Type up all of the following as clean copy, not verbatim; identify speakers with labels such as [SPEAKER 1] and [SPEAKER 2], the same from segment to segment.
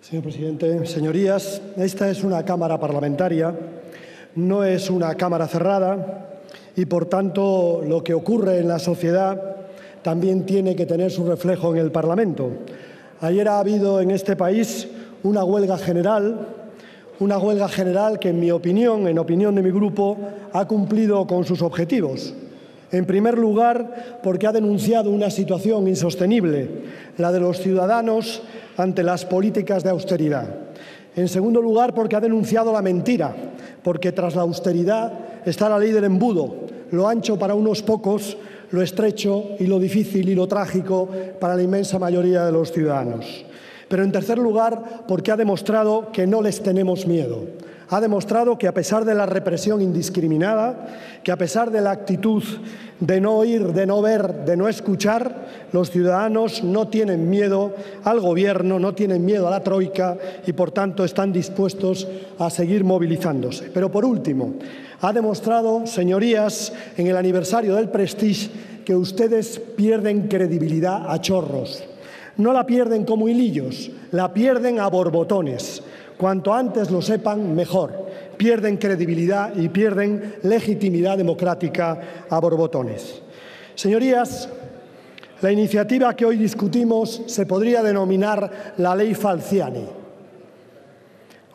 [SPEAKER 1] Señor presidente, señorías, esta es una Cámara parlamentaria, no es una Cámara cerrada y, por tanto, lo que ocurre en la sociedad también tiene que tener su reflejo en el Parlamento. Ayer ha habido en este país una huelga general que, en mi opinión, en opinión de mi grupo, ha cumplido con sus objetivos. En primer lugar, porque ha denunciado una situación insostenible, la de los ciudadanos ante las políticas de austeridad. En segundo lugar, porque ha denunciado la mentira, porque tras la austeridad está la ley del embudo, lo ancho para unos pocos, lo estrecho y lo difícil y lo trágico para la inmensa mayoría de los ciudadanos. Pero, en tercer lugar, porque ha demostrado que no les tenemos miedo. Ha demostrado que, a pesar de la represión indiscriminada, que a pesar de la actitud de no oír, de no ver, de no escuchar, los ciudadanos no tienen miedo al Gobierno, no tienen miedo a la troika y, por tanto, están dispuestos a seguir movilizándose. Pero, por último, ha demostrado, señorías, en el aniversario del Prestige, que ustedes pierden credibilidad a chorros. No la pierden como hilillos, la pierden a borbotones. Cuanto antes lo sepan, mejor. Pierden credibilidad y pierden legitimidad democrática a borbotones. Señorías, la iniciativa que hoy discutimos se podría denominar la Ley Falciani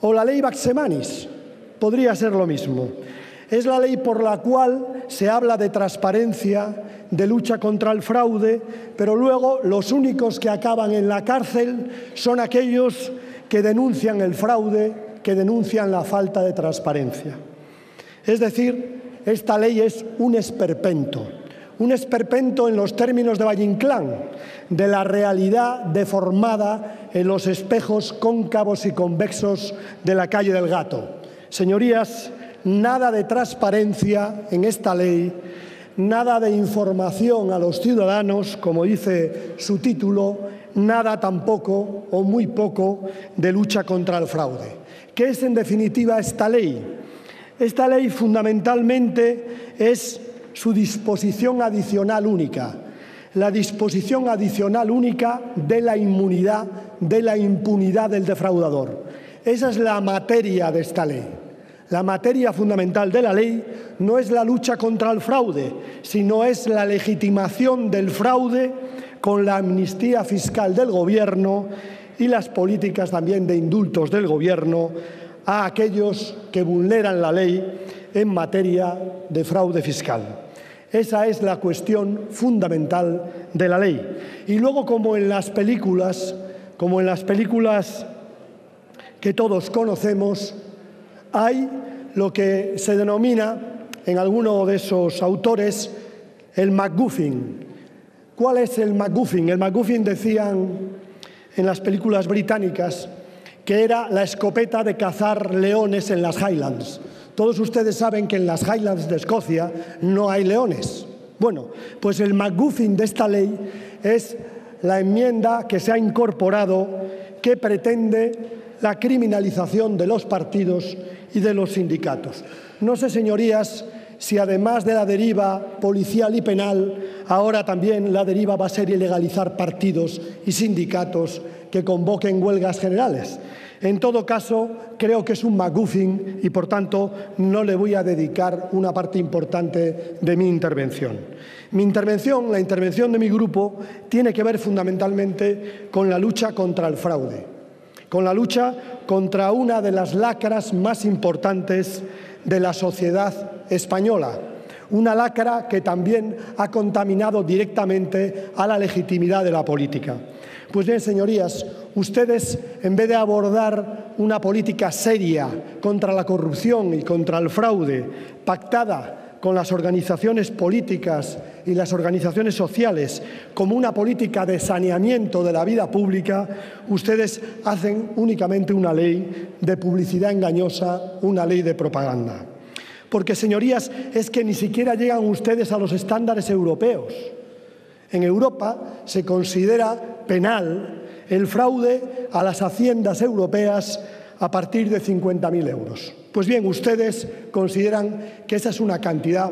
[SPEAKER 1] o la Ley Baxemanis. Podría ser lo mismo. Es la ley por la cual se habla de transparencia, de lucha contra el fraude, pero luego los únicos que acaban en la cárcel son aquellos que denuncian el fraude, que denuncian la falta de transparencia. Es decir, esta ley es un esperpento en los términos de Valle Inclán, de la realidad deformada en los espejos cóncavos y convexos de la calle del Gato. Señorías, nada de transparencia en esta ley, nada de información a los ciudadanos, como dice su título, nada tampoco o muy poco de lucha contra el fraude. ¿Qué es, en definitiva, esta ley? Esta ley, fundamentalmente, es su disposición adicional única, la disposición adicional única de la inmunidad, de la impunidad del defraudador. Esa es la materia de esta ley. La materia fundamental de la ley no es la lucha contra el fraude, sino es la legitimación del fraude con la amnistía fiscal del Gobierno y las políticas también de indultos del Gobierno a aquellos que vulneran la ley en materia de fraude fiscal. Esa es la cuestión fundamental de la ley. Y luego, como en las películas que todos conocemos, hay lo que se denomina, en alguno de esos autores, el MacGuffin. ¿Cuál es el MacGuffin? El MacGuffin, decían en las películas británicas, que era la escopeta de cazar leones en las Highlands. Todos ustedes saben que en las Highlands de Escocia no hay leones. Bueno, pues el MacGuffin de esta ley es la enmienda que se ha incorporado que pretende la criminalización de los partidos y de los sindicatos. No sé, señorías, si además de la deriva policial y penal, ahora también la deriva va a ser ilegalizar partidos y sindicatos que convoquen huelgas generales. En todo caso, creo que es un MacGuffin y, por tanto, no le voy a dedicar una parte importante de mi intervención. La intervención de mi grupo, tiene que ver fundamentalmente con la lucha contra el fraude, con la lucha contra una de las lacras más importantes de la sociedad española, una lacra que también ha contaminado directamente a la legitimidad de la política. Pues bien, señorías, ustedes, en vez de abordar una política seria contra la corrupción y contra el fraude, pactada con las organizaciones políticas y las organizaciones sociales como una política de saneamiento de la vida pública, ustedes hacen únicamente una ley de publicidad engañosa, una ley de propaganda. Porque, señorías, es que ni siquiera llegan ustedes a los estándares europeos. En Europa se considera penal el fraude a las haciendas europeas a partir de 50.000 euros. Pues bien, ustedes consideran que esa es una cantidad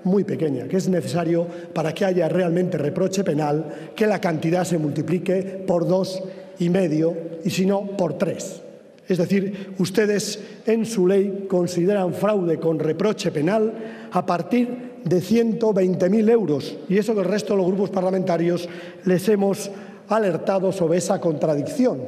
[SPEAKER 1] muy pequeña, que es necesario, para que haya realmente reproche penal, que la cantidad se multiplique por 2 y si no, por 3. Es decir, ustedes en su ley consideran fraude con reproche penal a partir de 120.000 euros. Y eso que el resto de los grupos parlamentarios les hemos alertado sobre esa contradicción.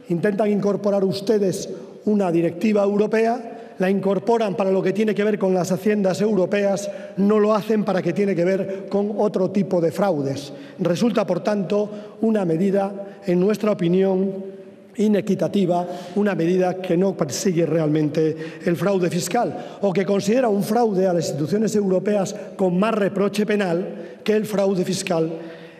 [SPEAKER 1] Intentan incorporar ustedes una directiva europea, la incorporan para lo que tiene que ver con las haciendas europeas, no lo hacen para que tiene que ver con otro tipo de fraudes. Resulta, por tanto, una medida, en nuestra opinión, inequitativa, una medida que no persigue realmente el fraude fiscal o que considera un fraude a las instituciones europeas con más reproche penal que el fraude fiscal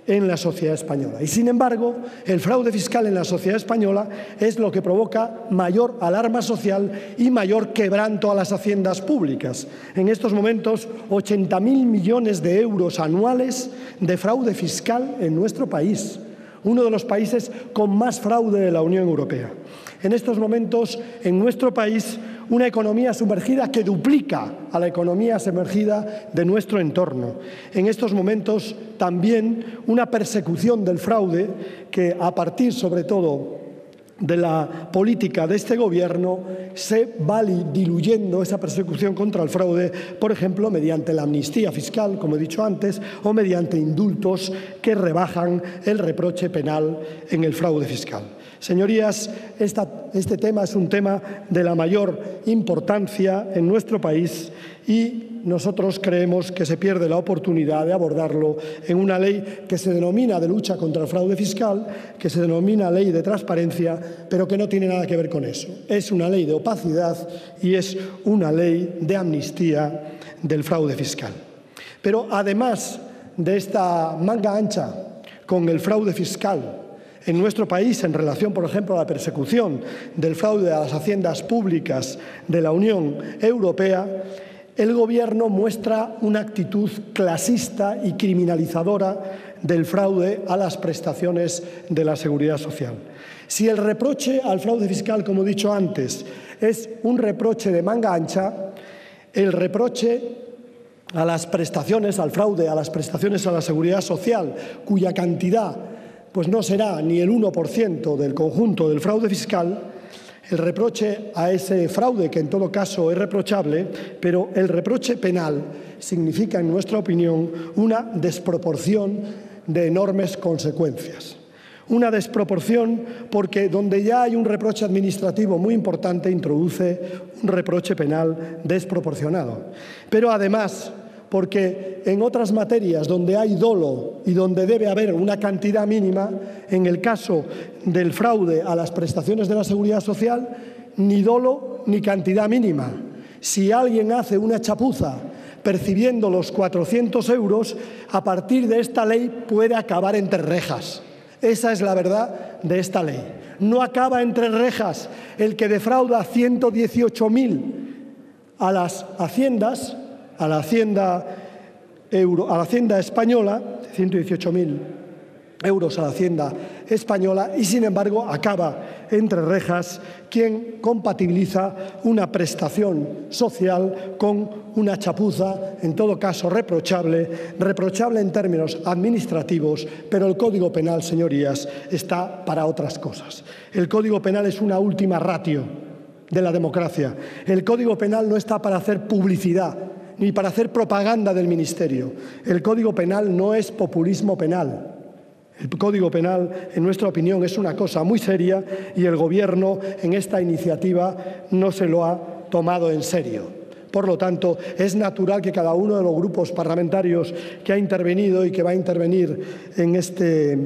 [SPEAKER 1] en la sociedad española. Y, sin embargo, el fraude fiscal en la sociedad española es lo que provoca mayor alarma social y mayor quebranto a las haciendas públicas. En estos momentos, 80.000 millones de euros anuales de fraude fiscal en nuestro país, uno de los países con más fraude de la Unión Europea. En estos momentos, en nuestro país, una economía sumergida que duplica a la economía sumergida de nuestro entorno. En estos momentos, también una persecución del fraude que, a partir, sobre todo, de la política de este Gobierno, se va diluyendo esa persecución contra el fraude, por ejemplo, mediante la amnistía fiscal, como he dicho antes, o mediante indultos que rebajan el reproche penal en el fraude fiscal. Señorías, este tema es un tema de la mayor importancia en nuestro país y nosotros creemos que se pierde la oportunidad de abordarlo en una ley que se denomina de lucha contra el fraude fiscal, que se denomina ley de transparencia, pero que no tiene nada que ver con eso. Es una ley de opacidad y es una ley de amnistía del fraude fiscal. Pero además de esta manga ancha con el fraude fiscal en nuestro país en relación, por ejemplo, a la persecución del fraude a las haciendas públicas de la Unión Europea, el Gobierno muestra una actitud clasista y criminalizadora del fraude a las prestaciones de la Seguridad Social. Si el reproche al fraude fiscal, como he dicho antes, es un reproche de manga ancha, el reproche a las prestaciones, al fraude a las prestaciones a la Seguridad Social, cuya cantidad pues no será ni el 1% del conjunto del fraude fiscal, el reproche a ese fraude, que en todo caso es reprochable, pero el reproche penal significa, en nuestra opinión, una desproporción de enormes consecuencias. Una desproporción porque donde ya hay un reproche administrativo muy importante, introduce un reproche penal desproporcionado. Pero además, porque en otras materias donde hay dolo y donde debe haber una cantidad mínima, en el caso del fraude a las prestaciones de la Seguridad Social, ni dolo ni cantidad mínima. Si alguien hace una chapuza percibiendo los 400 euros, a partir de esta ley puede acabar entre rejas. Esa es la verdad de esta ley. No acaba entre rejas el que defrauda 118.000 a las haciendas, a la Hacienda española, 118.000 euros a la Hacienda española, y sin embargo acaba entre rejas quien compatibiliza una prestación social con una chapuza, en todo caso reprochable en términos administrativos, pero el Código Penal, señorías, está para otras cosas. El Código Penal es una última ratio de la democracia. El Código Penal no está para hacer publicidad ni para hacer propaganda del Ministerio. El Código Penal no es populismo penal. El Código Penal, en nuestra opinión, es una cosa muy seria y el Gobierno en esta iniciativa no se lo ha tomado en serio. Por lo tanto, es natural que cada uno de los grupos parlamentarios que ha intervenido y que va a intervenir en este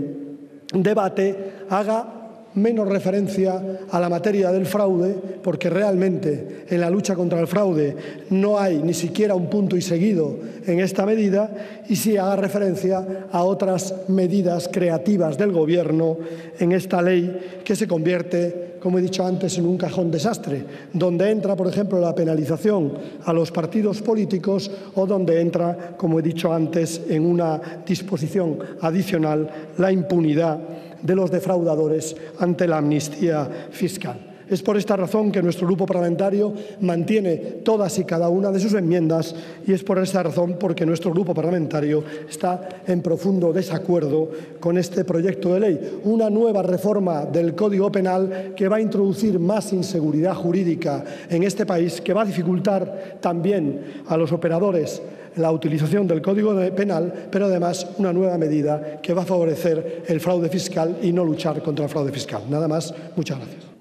[SPEAKER 1] debate haga menos referencia a la materia del fraude, porque realmente en la lucha contra el fraude no hay ni siquiera un punto y seguido en esta medida, y sí haga referencia a otras medidas creativas del Gobierno en esta ley que se convierte, como he dicho antes, en un cajón desastre, donde entra, por ejemplo, la penalización a los partidos políticos o donde entra, como he dicho antes, en una disposición adicional, la impunidad de los defraudadores ante la amnistía fiscal. Es por esta razón que nuestro grupo parlamentario mantiene todas y cada una de sus enmiendas y es por esta razón porque nuestro grupo parlamentario está en profundo desacuerdo con este proyecto de ley. Una nueva reforma del Código Penal que va a introducir más inseguridad jurídica en este país, que va a dificultar también a los operadores la utilización del Código Penal, pero además una nueva medida que va a favorecer el fraude fiscal y no luchar contra el fraude fiscal. Nada más. Muchas gracias.